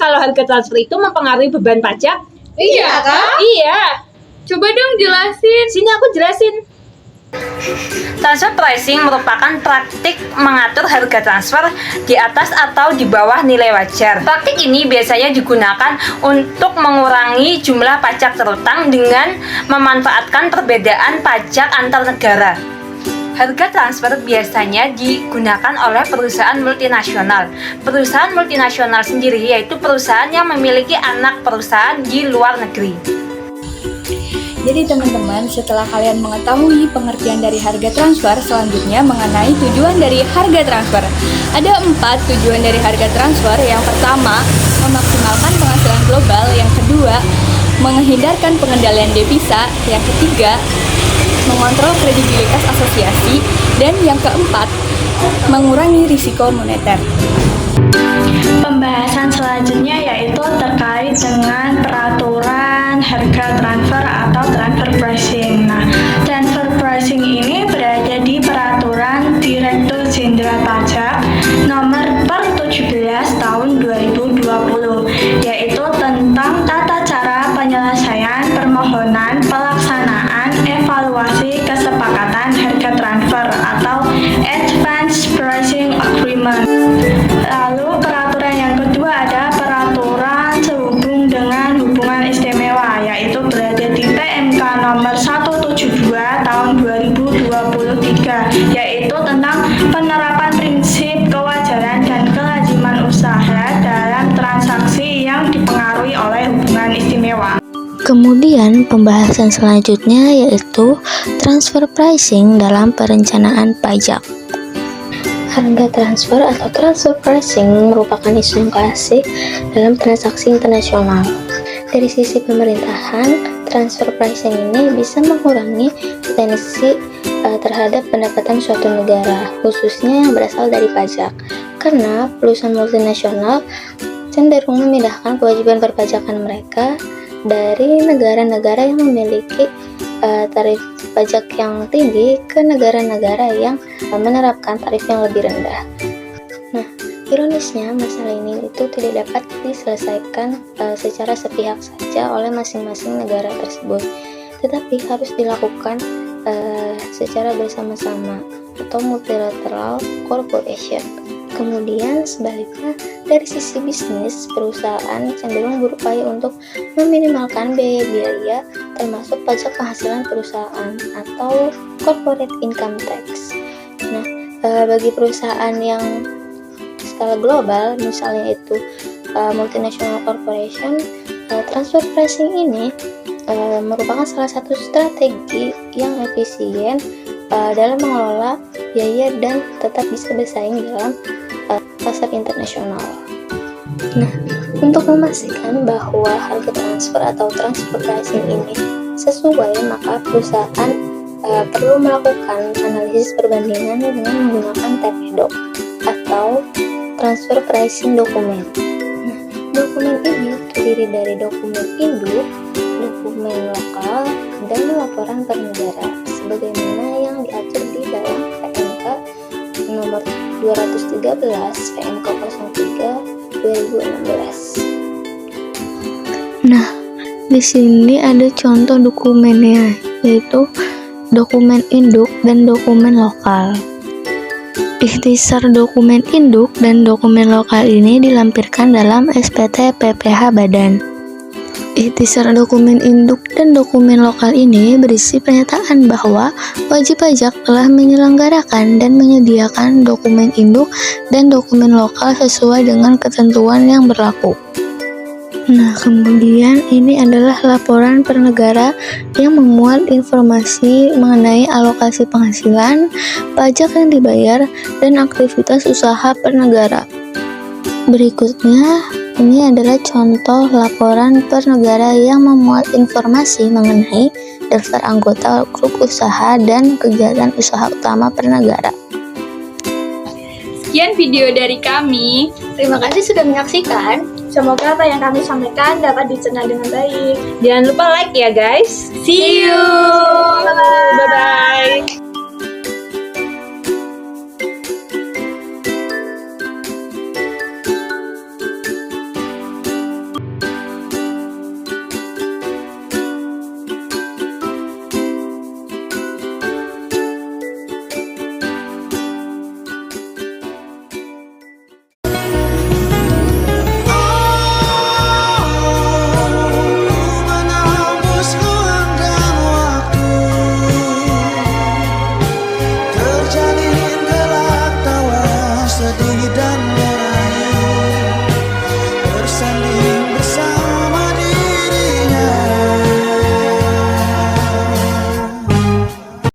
kalau harga transfer itu mempengaruhi beban pajak? Iya kak? Iya. Coba dong jelasin. Sini aku jelasin. Transfer pricing merupakan praktik mengatur harga transfer di atas atau di bawah nilai wajar. Praktik ini biasanya digunakan untuk mengurangi jumlah pajak terutang dengan memanfaatkan perbedaan pajak antar negara. Harga transfer biasanya digunakan oleh perusahaan multinasional. Perusahaan multinasional sendiri yaitu perusahaan yang memiliki anak perusahaan di luar negeri. Jadi teman-teman, setelah kalian mengetahui pengertian dari harga transfer, selanjutnya mengenai tujuan dari harga transfer. Ada 4 tujuan dari harga transfer. Yang pertama, memaksimalkan penghasilan global. Yang kedua, menghindarkan pengendalian devisa. Yang ketiga, mengontrol kredibilitas asosiasi. Dan yang keempat, mengurangi risiko moneter. Pembahasan selanjutnya yaitu terkait dengan peraturan harga transfer atau transfer pricing. Nah, transfer pricing ini berada di peraturan Direktur Jenderal Pajak nomor per 17 tahun 2020, yaitu tentang tata cara penyelesaian permohonan pelaksanaan evaluasi kesepakatan harga transfer atau Advance Pricing Agreement. Lalu peraturan yang kedua ada peraturan sehubung dengan hubungan istimewa, yaitu berada di PMK nomor 172 tahun 2023, yaitu tentang penerapan prinsip kewajaran dan kelaziman usaha dalam transaksi yang dipengaruhi oleh hubungan istimewa. Kemudian pembahasan selanjutnya yaitu transfer pricing dalam perencanaan pajak. Harga transfer atau transfer pricing merupakan isu yang klasik dalam transaksi internasional. Dari sisi pemerintahan, transfer pricing ini bisa mengurangi tensi terhadap pendapatan suatu negara, khususnya yang berasal dari pajak, karena perusahaan multinasional cenderung memindahkan kewajiban perpajakan mereka dari negara-negara yang memiliki tarif pajak yang tinggi ke negara-negara yang menerapkan tarif yang lebih rendah. Nah, ironisnya masalah ini itu tidak dapat diselesaikan secara sepihak saja oleh masing-masing negara tersebut, tetapi harus dilakukan secara bersama-sama atau multilateral cooperation. Kemudian sebaliknya, dari sisi bisnis, perusahaan cenderung berupaya untuk meminimalkan biaya-biaya termasuk pajak penghasilan perusahaan atau corporate income tax. Nah, bagi perusahaan yang skala global, misalnya itu multinational corporation, transfer pricing ini merupakan salah satu strategi yang efisien dalam mengelola biaya dan tetap bisa bersaing dalam pasar internasional. Nah, untuk memastikan bahwa harga transfer atau transfer pricing ini sesuai, maka perusahaan perlu melakukan analisis perbandingan dengan menggunakan TPDoc atau transfer pricing dokumen. Nah, dokumen ini terdiri dari dokumen induk, dokumen lokal, dan laporan per negara, sebagaimana yang diatur di dalam PMK nomor 213 PMK 03 2016. Nah, di sini ada contoh dokumennya, yaitu dokumen induk dan dokumen lokal. Ikhtisar dokumen induk dan dokumen lokal ini dilampirkan dalam SPT PPh Badan. Ikhtisar dokumen induk dan dokumen lokal ini berisi pernyataan bahwa wajib pajak telah menyelenggarakan dan menyediakan dokumen induk dan dokumen lokal sesuai dengan ketentuan yang berlaku. Nah, kemudian ini adalah laporan per negara yang memuat informasi mengenai alokasi penghasilan, pajak yang dibayar, dan aktivitas usaha per negara. Berikutnya, ini adalah contoh laporan per negara yang memuat informasi mengenai daftar anggota grup usaha dan kegiatan usaha utama per negara. Sekian video dari kami. Terima kasih sudah menyaksikan. Semoga apa yang kami sampaikan dapat dicerna dengan baik. Jangan lupa like ya guys. See you. Bye-bye.